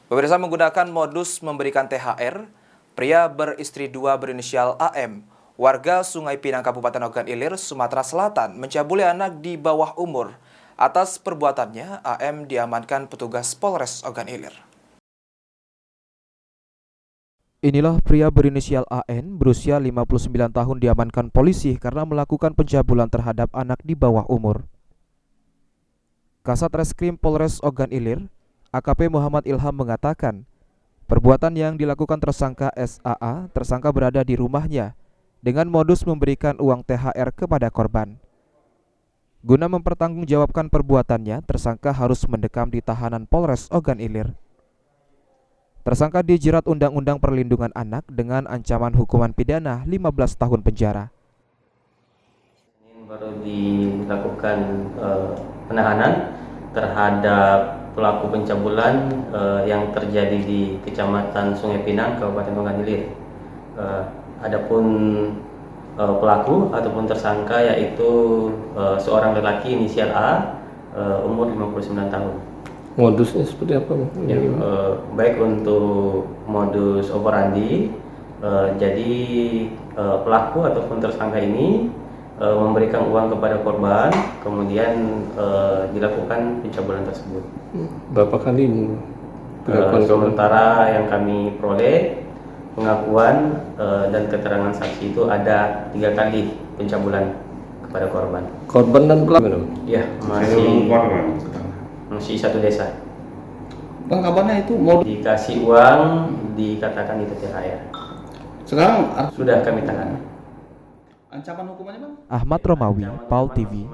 Pemirsa, menggunakan modus memberikan THR, pria beristri dua berinisial AM, warga Sungai Pinang, Kabupaten Ogan Ilir, Sumatera Selatan, mencabuli anak di bawah umur. Atas perbuatannya, AM diamankan petugas Polres Ogan Ilir. Inilah pria berinisial AN berusia 59 tahun diamankan polisi karena melakukan pencabulan terhadap anak di bawah umur. Kasat Reskrim Polres Ogan Ilir, AKP Muhammad Ilham mengatakan, perbuatan yang dilakukan tersangka SAA, tersangka berada di rumahnya dengan modus memberikan uang THR kepada korban. Guna mempertanggungjawabkan perbuatannya, tersangka harus mendekam di tahanan Polres Ogan Ilir. Tersangka dijerat Undang-Undang Perlindungan Anak dengan ancaman hukuman pidana 15 tahun penjara. Ini baru dilakukan penahanan terhadap pelaku pencabulan yang terjadi di Kecamatan Sungai Pinang, Kabupaten Ogan Ilir. Adapun pelaku ataupun tersangka yaitu seorang lelaki inisial A, umur 59 tahun. Modusnya seperti apa? Ya, baik untuk modus operandi, jadi pelaku ataupun tersangka ini memberikan uang kepada korban, kemudian dilakukan pencabulan tersebut. Berapa kali dilakukan? Sementara yang kami peroleh pengakuan dan keterangan saksi itu ada 3 kali pencabulan kepada korban. Korban dan pelaku? Ya, masih satu desa. Bang, kabarnya itu mau Dikasih uang, dikatakan itu THR. sekarang Sudah kami tahan. ancaman hukumannya, Bang? Ahmad Romawi, PAL TV.